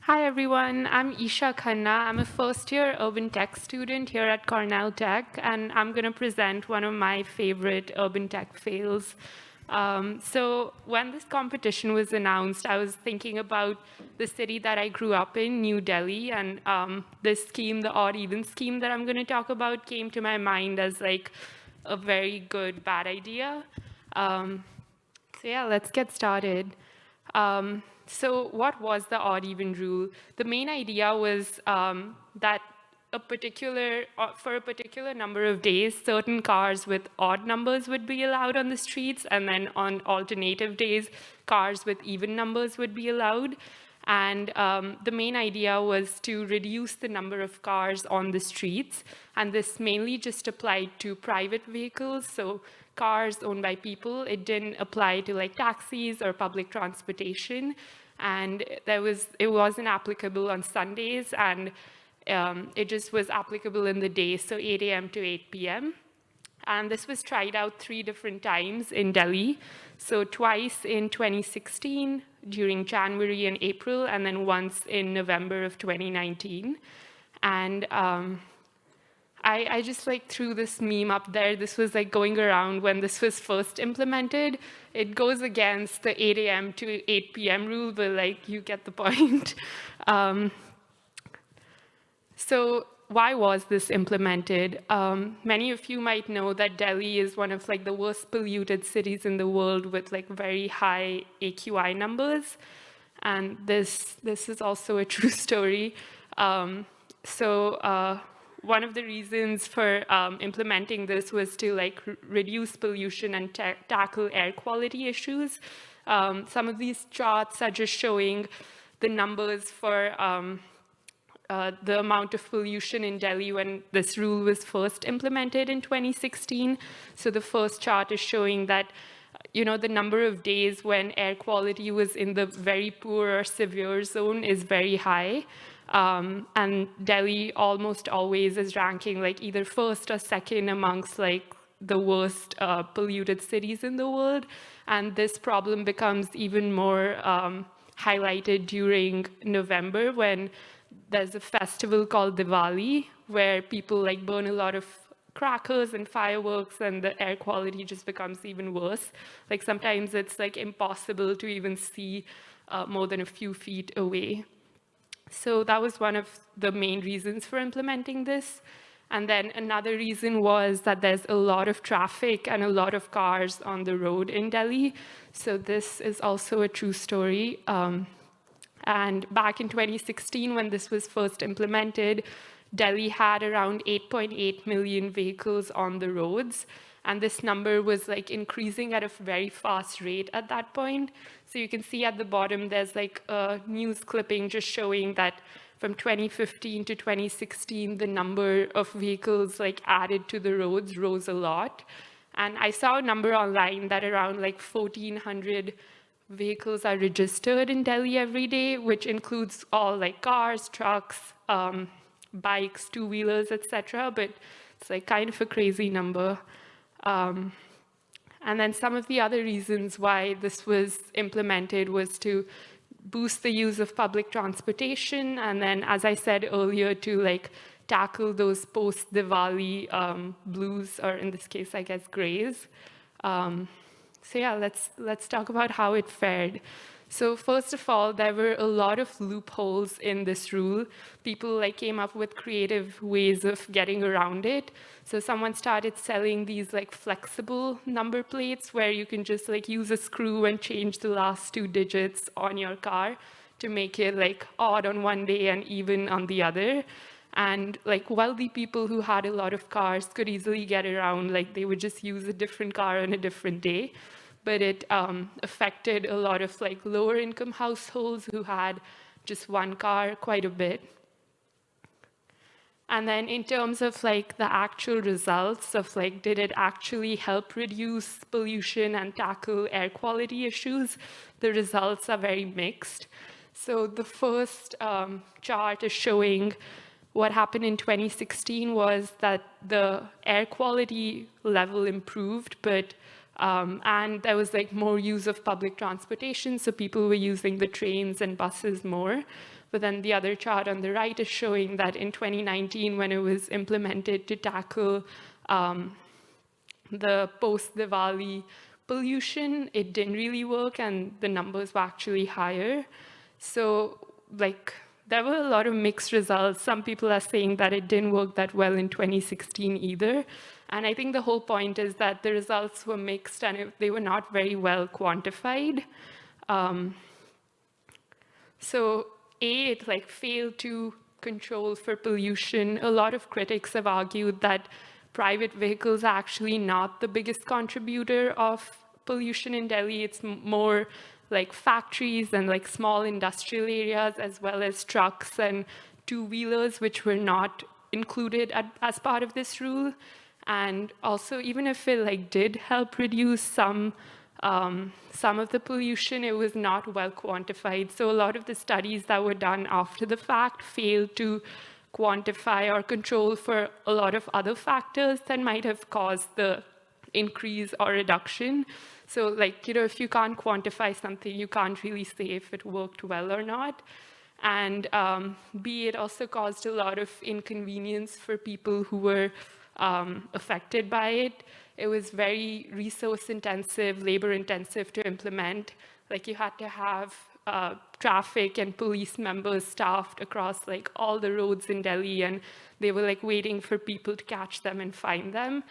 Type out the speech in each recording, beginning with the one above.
Hi everyone, I'm Eesha Khanna. I'm a first-year urban tech student here at Cornell Tech, and I'm going to present one of my favorite urban tech fails. So when this competition was announced, I was thinking about the city that I grew up in, New Delhi, and this scheme, the odd-even scheme that I'm going to talk about, came to my mind as like a very good bad idea. So yeah, let's get started. So what was the odd-even rule? The main idea was that for a particular number of days, certain cars with odd numbers would be allowed on the streets, and then on alternative days, cars with even numbers would be allowed. And the main idea was to reduce the number of cars on the streets. And this mainly just applied to private vehicles, so cars owned by people. It didn't apply to like taxis or public transportation. And it wasn't applicable on Sundays, and it just was applicable in the day, so 8 a.m. to 8 p.m. And this was tried out 3 different times in Delhi. So twice in 2016 during January and April, and then once in November of 2019. And I just like threw this meme up there. This was like going around when this was first implemented. It goes against the 8 a.m. to 8 p.m. rule, but like you get the point. So why was this implemented? Many of you might know that Delhi is one of like the worst polluted cities in the world with like very high AQI numbers. And this is also a true story. One of the reasons for implementing this was to like reduce pollution and tackle air quality issues. Some of these charts are just showing the numbers for the amount of pollution in Delhi when this rule was first implemented in 2016. So the first chart is showing that the number of days when air quality was in the very poor or severe zone is very high. And Delhi almost always is ranking like either first or second amongst like the worst polluted cities in the world. And this problem becomes even more highlighted during November when there's a festival called Diwali where people like burn a lot of crackers and fireworks, and the air quality just becomes even worse. Like sometimes it's like impossible to even see more than a few feet away. So that was one of the main reasons for implementing this. And then another reason was that there's a lot of traffic and a lot of cars on the road in Delhi. So this is also a true story. And back in 2016, when this was first implemented, Delhi had around 8.8 million vehicles on the roads. And this number was like increasing at a very fast rate at that point. So you can see at the bottom, there's like a news clipping just showing that from 2015 to 2016, the number of vehicles like added to the roads rose a lot. And I saw a number online that around like 1,400 vehicles are registered in Delhi every day, which includes all like cars, trucks, bikes, two-wheelers, etc. But it's like kind of a crazy number. And then some of the other reasons why this was implemented was to boost the use of public transportation, and then, as I said earlier, to like tackle those post-Diwali blues, or in this case, I guess, grays. So yeah, let's talk about how it fared. So first of all, there were a lot of loopholes in this rule. People like came up with creative ways of getting around it. So someone started selling these like flexible number plates where you can just like use a screw and change the last 2 digits on your car to make it like odd on one day and even on the other. And like wealthy people who had a lot of cars could easily get around, like they would just use a different car on a different day. But it affected a lot of like lower income households who had just one car quite a bit. And then in terms of like the actual results of like, did it actually help reduce pollution and tackle air quality issues? The results are very mixed. So the first chart is showing what happened in 2016 was that the air quality level improved, but And there was like more use of public transportation, so people were using the trains and buses more. But then the other chart on the right is showing that in 2019, when it was implemented to tackle the post-Diwali pollution, it didn't really work, and the numbers were actually higher. So, like, there were a lot of mixed results. Some people are saying that it didn't work that well in 2016 either. And I think the whole point is that the results were mixed and they were not very well quantified. So it like failed to control for pollution. A lot of critics have argued that private vehicles are actually not the biggest contributor of pollution in Delhi. It's more like factories and like small industrial areas, as well as trucks and two-wheelers, which were not included as part of this rule. And also, even if it like did help reduce some of the pollution, it was not well quantified. So a lot of the studies that were done after the fact failed to quantify or control for a lot of other factors that might have caused the increase or reduction. So like, if you can't quantify something, you can't really say if it worked well or not. And B, it also caused a lot of inconvenience for people who were affected by it. It was very resource intensive, labor intensive to implement. Like you had to have traffic and police members staffed across like all the roads in Delhi, and they were like waiting for people to catch them and find them.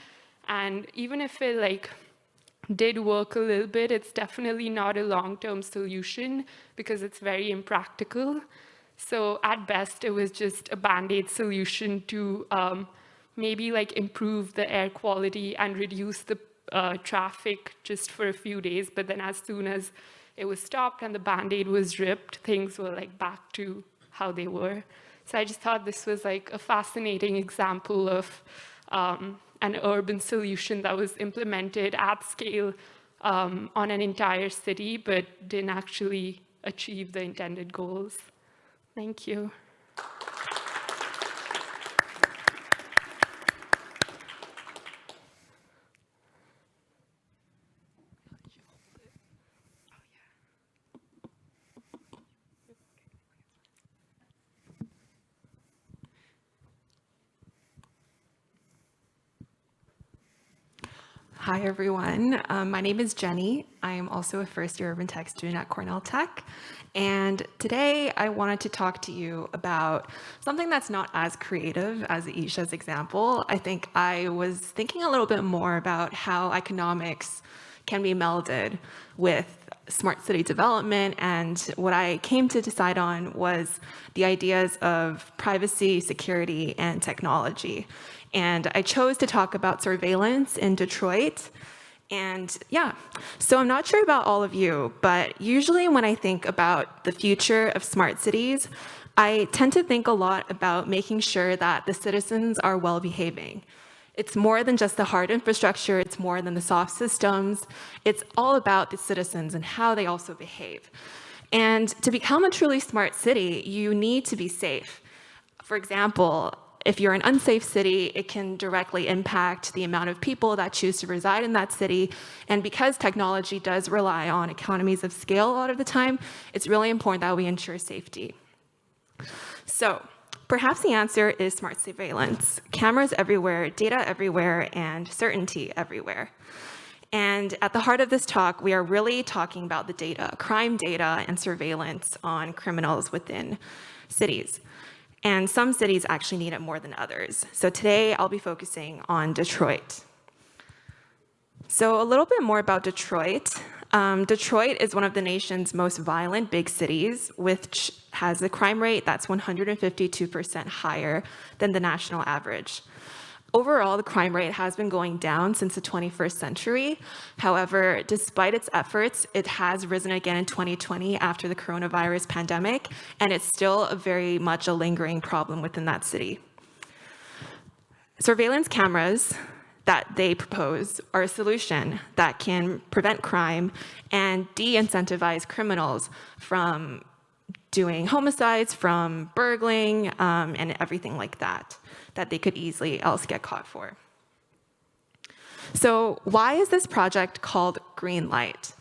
And even if it like did work a little bit, it's definitely not a long-term solution because it's very impractical. So at best, it was just a band-aid solution to maybe like improve the air quality and reduce the traffic just for a few days. But then as soon as it was stopped and the band-aid was ripped, things were like back to how they were. So I just thought this was like a fascinating example of an urban solution that was implemented at scale on an entire city, but didn't actually achieve the intended goals. Thank you. Hi, everyone. My name is Jiani. I am also a first-year urban tech student at Cornell Tech. And today I wanted to talk to you about something that's not as creative as Eesha's example. I think I was thinking a little bit more about how economics can be melded with smart city development, and what I came to decide on was the ideas of privacy, security, and technology. And I chose to talk about surveillance in Detroit. And yeah, so I'm not sure about all of you, but usually when I think about the future of smart cities, I tend to think a lot about making sure that the citizens are well behaving. It's more than just the hard infrastructure, it's more than the soft systems. It's all about the citizens and how they also behave. And to become a truly smart city, you need to be safe. For example, if you're an unsafe city, it can directly impact the amount of people that choose to reside in that city. And because technology does rely on economies of scale a lot of the time, it's really important that we ensure safety. So perhaps the answer is smart surveillance. Cameras everywhere, data everywhere, and certainty everywhere. And at the heart of this talk, we are really talking about the data, crime data and surveillance on criminals within cities. And some cities actually need it more than others. So today I'll be focusing on Detroit. So a little bit more about Detroit. Detroit is one of the nation's most violent big cities, which has a crime rate that's 152% higher than the national average. Overall, the crime rate has been going down since the 21st century. However, despite its efforts, it has risen again in 2020 after the coronavirus pandemic, and it's still very much a lingering problem within that city. Surveillance cameras that they propose are a solution that can prevent crime and de-incentivize criminals from doing homicides, from burgling, and everything like that they could easily else get caught for. So why is this project called Green Light?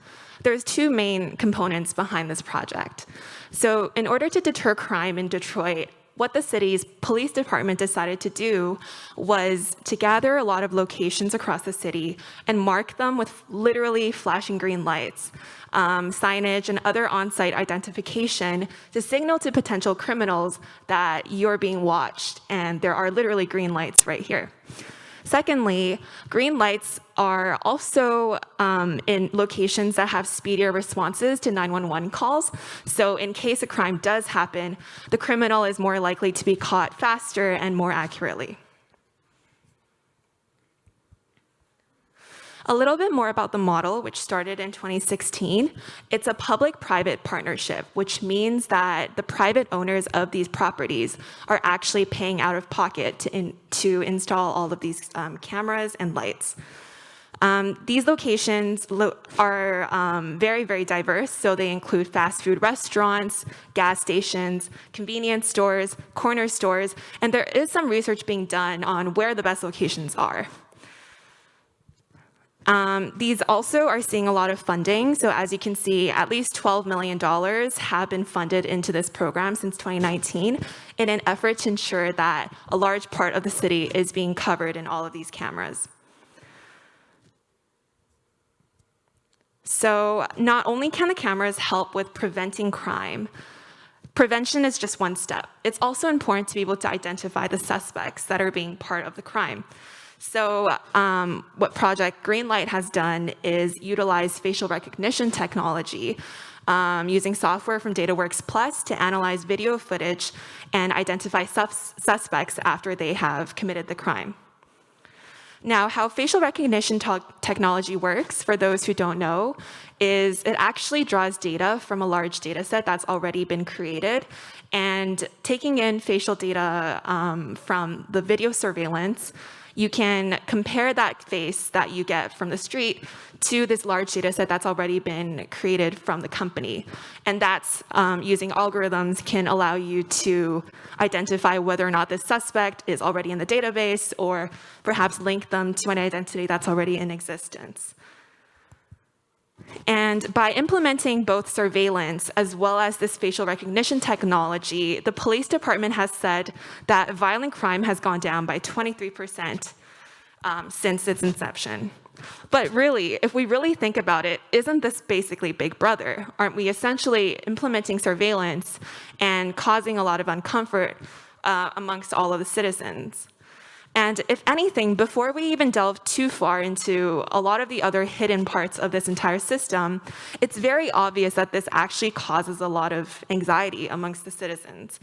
There's two main components behind this project. So in order to deter crime in Detroit, what the city's police department decided to do was to gather a lot of locations across the city and mark them with literally flashing green lights, signage, and other on-site identification to signal to potential criminals that you're being watched, and there are literally green lights right here. Secondly, green lights are also in locations that have speedier responses to 911 calls. So in case a crime does happen, the criminal is more likely to be caught faster and more accurately. A little bit more about the model, which started in 2016. It's a public-private partnership, which means that the private owners of these properties are actually paying out of pocket to install all of these cameras and lights. These locations are very, very diverse, so they include fast food restaurants, gas stations, convenience stores, corner stores, and there is some research being done on where the best locations are. These also are seeing a lot of funding. So as you can see, at least $12 million have been funded into this program since 2019 in an effort to ensure that a large part of the city is being covered in all of these cameras. So not only can the cameras help with preventing crime, prevention is just one step. It's also important to be able to identify the suspects that are being part of the crime. So what Project Greenlight has done is utilize facial recognition technology using software from DataWorks Plus to analyze video footage and identify suspects after they have committed the crime. Now, how facial recognition technology works, for those who don't know, is it actually draws data from a large data set that's already been created, and taking in facial data from the video surveillance, you can compare that face that you get from the street to this large data set that's already been created from the company. And that's using algorithms can allow you to identify whether or not this suspect is already in the database or perhaps link them to an identity that's already in existence. And by implementing both surveillance as well as this facial recognition technology, the police department has said that violent crime has gone down by 23% since its inception. But really, if we really think about it, isn't this basically Big Brother? Aren't we essentially implementing surveillance and causing a lot of uncomfort amongst all of the citizens? And if anything, before we even delve too far into a lot of the other hidden parts of this entire system, it's very obvious that this actually causes a lot of anxiety amongst the citizens.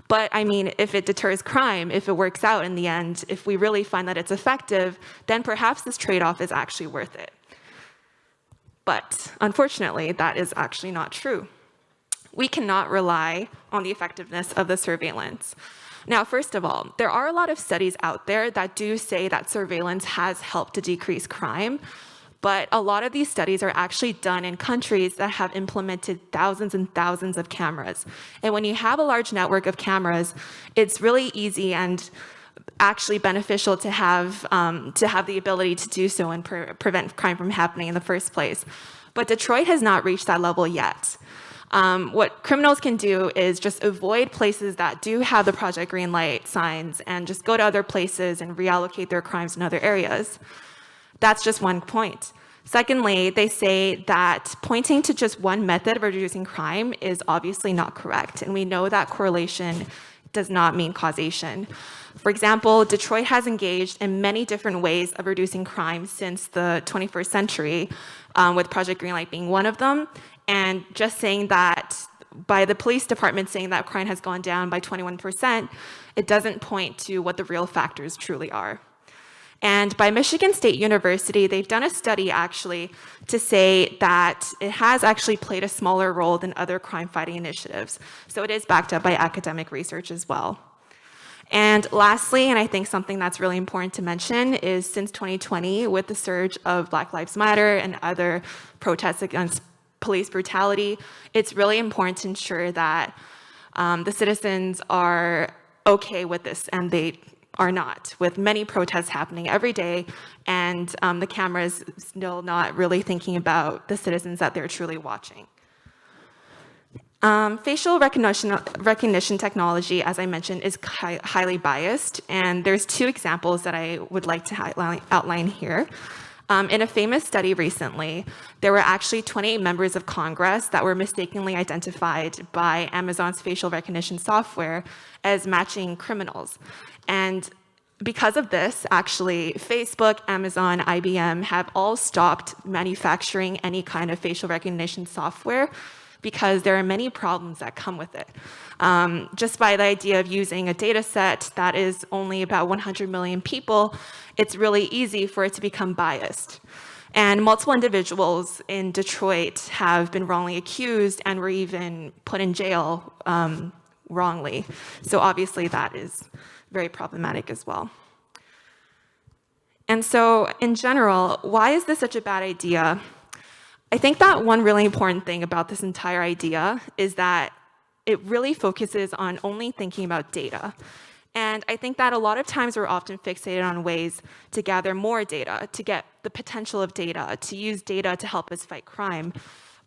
But I mean, if it deters crime, if it works out in the end, if we really find that it's effective, then perhaps this trade-off is actually worth it. But unfortunately, that is actually not true. We cannot rely on the effectiveness of the surveillance. Now, first of all, there are a lot of studies out there that do say that surveillance has helped to decrease crime, but a lot of these studies are actually done in countries that have implemented thousands and thousands of cameras. And when you have a large network of cameras, it's really easy and actually beneficial to have the ability to do so and prevent crime from happening in the first place. But Detroit has not reached that level yet. What criminals can do is just avoid places that do have the Project Greenlight signs and just go to other places and reallocate their crimes in other areas. That's just one point. Secondly, they say that pointing to just one method of reducing crime is obviously not correct, and we know that correlation does not mean causation. For example, Detroit has engaged in many different ways of reducing crime since the 21st century, with Project Greenlight being one of them. And just saying that, by the police department saying that crime has gone down by 21%, it doesn't point to what the real factors truly are. And by Michigan State University, they've done a study actually to say that it has actually played a smaller role than other crime-fighting initiatives. So it is backed up by academic research as well. And lastly, and I think something that's really important to mention, is since 2020, with the surge of Black Lives Matter and other protests against police brutality, it's really important to ensure that the citizens are okay with this and they are not, with many protests happening every day, and the cameras still not really thinking about the citizens that they're truly watching. Facial recognition technology, as I mentioned, is highly biased, and there's two examples that I would like to outline here. In a famous study recently, there were actually 28 members of Congress that were mistakenly identified by Amazon's facial recognition software as matching criminals. And because of this, actually, Facebook, Amazon, IBM have all stopped manufacturing any kind of facial recognition software because there are many problems that come with it. Just by the idea of using a data set that is only about 100 million people, it's really easy for it to become biased. And multiple individuals in Detroit have been wrongly accused and were even put in jail wrongly. So obviously that is very problematic as well. And so in general, why is this such a bad idea? I think that one really important thing about this entire idea is that it really focuses on only thinking about data. And I think that a lot of times we're often fixated on ways to gather more data, to get the potential of data, to use data to help us fight crime.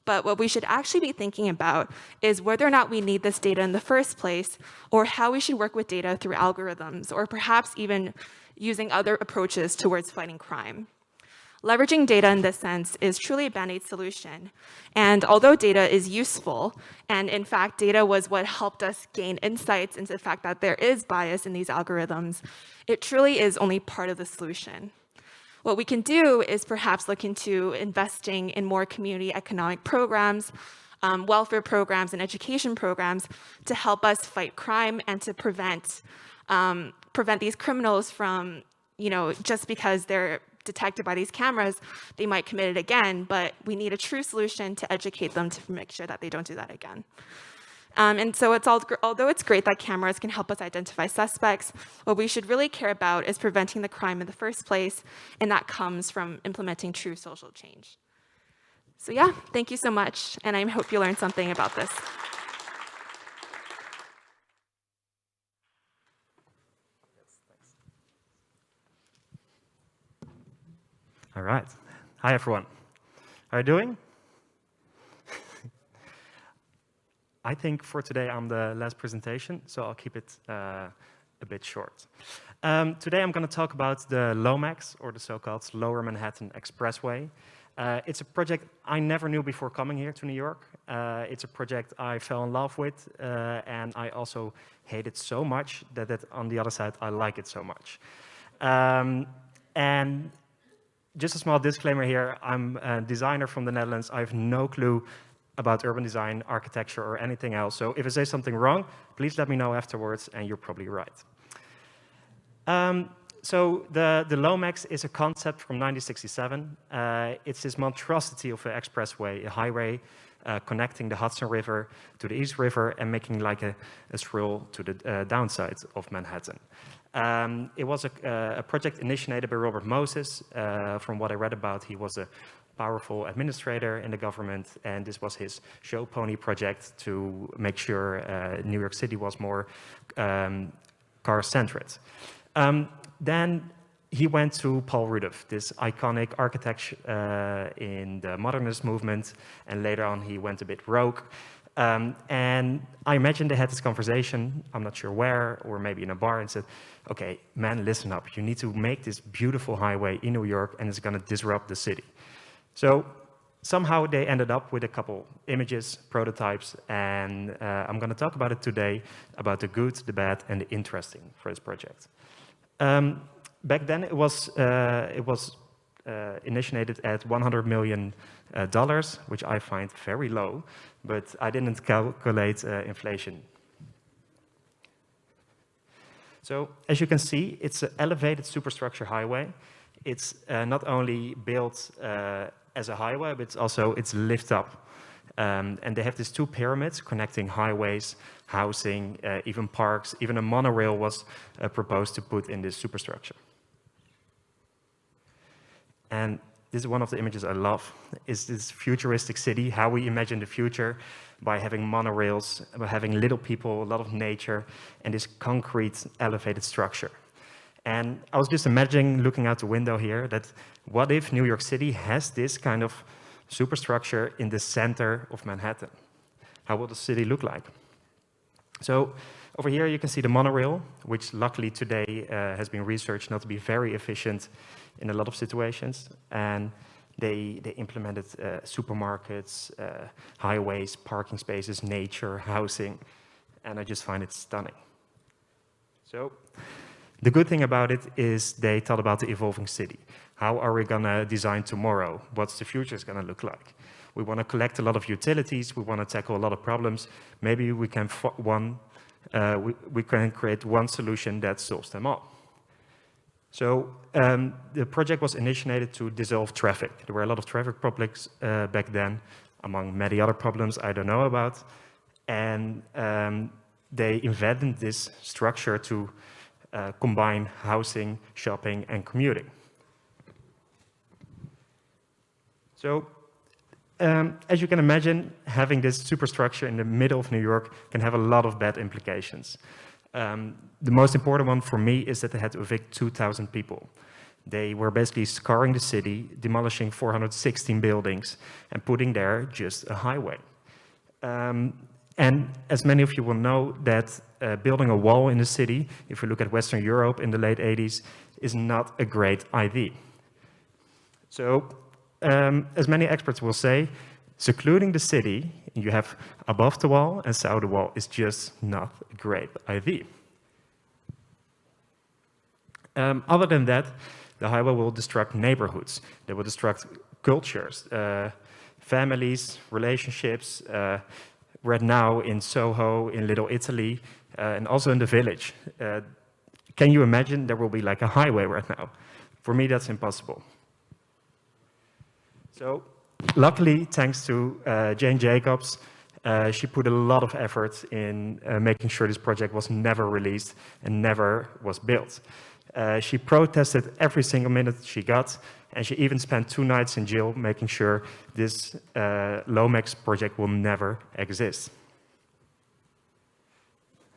But what we should actually be thinking about is whether or not we need this data in the first place, or how we should work with data through algorithms, or perhaps even using other approaches towards fighting crime. Leveraging data in this sense is truly a band-aid solution. And although data is useful, and in fact, data was what helped us gain insights into the fact that there is bias in these algorithms, it truly is only part of the solution. What we can do is perhaps look into investing in more community economic programs, welfare programs, and education programs to help us fight crime and to prevent these criminals from, just because they're detected by these cameras, they might commit it again, but we need a true solution to educate them to make sure that they don't do that again. And so although it's great that cameras can help us identify suspects, what we should really care about is preventing the crime in the first place, and that comes from implementing true social change. So yeah, thank you so much, and I hope you learned something about this. All right. Hi, everyone. How are you doing? I think for today I'm the last presentation, so I'll keep it a bit short. Today I'm going to talk about the LOMAX, or the so-called Lower Manhattan Expressway. It's a project I never knew before coming here to New York. It's a project I fell in love with, and I also hate it so much that on the other side I like it so much. And just a small disclaimer here, I'm a designer from the Netherlands. I have no clue about urban design, architecture, or anything else. So if I say something wrong, please let me know afterwards, and you're probably right. So the LOMAX is a concept from 1967. It's this monstrosity of an expressway, a highway connecting the Hudson River to the East River and making like a stroll to the downside of Manhattan. It was a project initiated by Robert Moses. From what I read about, he was a powerful administrator in the government, and this was his show pony project to make sure New York City was more car-centered. Then he went to Paul Rudolph, this iconic architect in the modernist movement, and later on he went a bit rogue. And I imagine they had this conversation, I'm not sure where, or maybe in a bar, and said, okay, man, listen up. You need to make this beautiful highway in New York, and it's going to disrupt the city. So somehow they ended up with a couple images, prototypes, and I'm going to talk about it today, about the good, the bad, and the interesting for this project. Back then, it was initiated at $100 million, which I find very low, but I didn't calculate inflation. So as you can see, it's an elevated superstructure highway. It's not only built as a highway, but it's lift up. And they have these two pyramids connecting highways, housing, even parks. Even a monorail was proposed to put in this superstructure. And this is one of the images I love, is this futuristic city, how we imagine the future by having monorails, by having little people, a lot of nature, and this concrete elevated structure. And I was just imagining, looking out the window here, that what if New York City has this kind of superstructure in the center of Manhattan? How will the city look like? So over here you can see the monorail, which luckily today has been researched not to be very efficient in a lot of situations. And they implemented supermarkets, highways, parking spaces, nature, housing, and I just find it stunning. So the good thing about it is they thought about the evolving city. How are we going to design tomorrow? What's the future is going to look like? We want to collect a lot of utilities. We want to tackle a lot of problems. Maybe we can we can create one solution that solves them all. So the project was initiated to dissolve traffic. There were a lot of traffic problems back then, among many other problems I don't know about. And they invented this structure to combine housing, shopping, and commuting. So as you can imagine, having this superstructure in the middle of New York can have a lot of bad implications. The most important one for me is that they had to evict 2,000 people. They were basically scarring the city, demolishing 416 buildings, and putting there just a highway. And as many of you will know, that building a wall in the city, if you look at Western Europe in the late 80s, is not a great idea. So, as many experts will say, secluding the city, you have above the wall and south of the wall, is just not a great idea. Other than that, the highway will destruct neighborhoods. They will destruct cultures, families, relationships. Right now in Soho, in Little Italy, and also in the village. Can you imagine there will be like a highway right now? For me, that's impossible. So, luckily, thanks to Jane Jacobs, she put a lot of effort in making sure this project was never released and never was built. She protested every single minute she got, and she even spent 2 nights in jail making sure this Lomex project will never exist.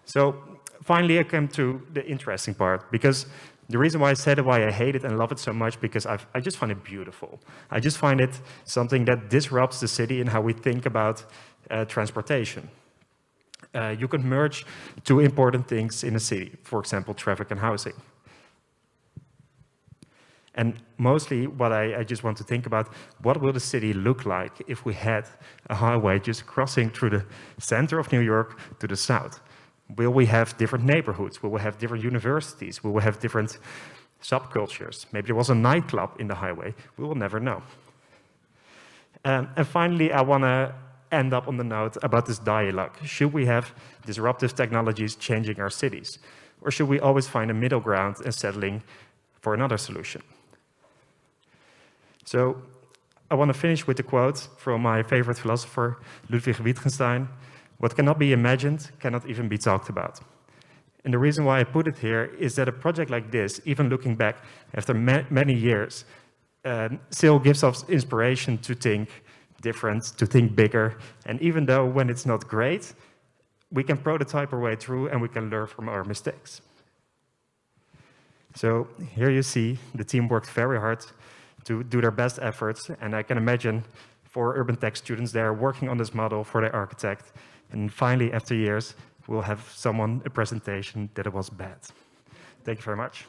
So finally, I came to the interesting part, because the reason why I said it, why I hate it and love it so much, because I just find it beautiful. I just find it something that disrupts the city and how we think about transportation. You can merge 2 important things in a city, for example, traffic and housing. And mostly what I just want to think about, what will the city look like if we had a highway just crossing through the center of New York to the south? Will we have different neighborhoods? Will we have different universities? Will we have different subcultures? Maybe there was a nightclub in the highway. We will never know. And finally, I want to end up on the note about this dialogue. Should we have disruptive technologies changing our cities? Or should we always find a middle ground and settling for another solution? So I want to finish with a quote from my favorite philosopher, Ludwig Wittgenstein. What cannot be imagined cannot even be talked about. And the reason why I put it here is that a project like this, even looking back after many years, still gives us inspiration to think different, to think bigger. And even though when it's not great, we can prototype our way through and we can learn from our mistakes. So here you see the team worked very hard to do their best efforts, and I can imagine 4 urban tech students there working on this model for their architect, and finally, after years, we'll have a presentation that it was bad. Thank you very much.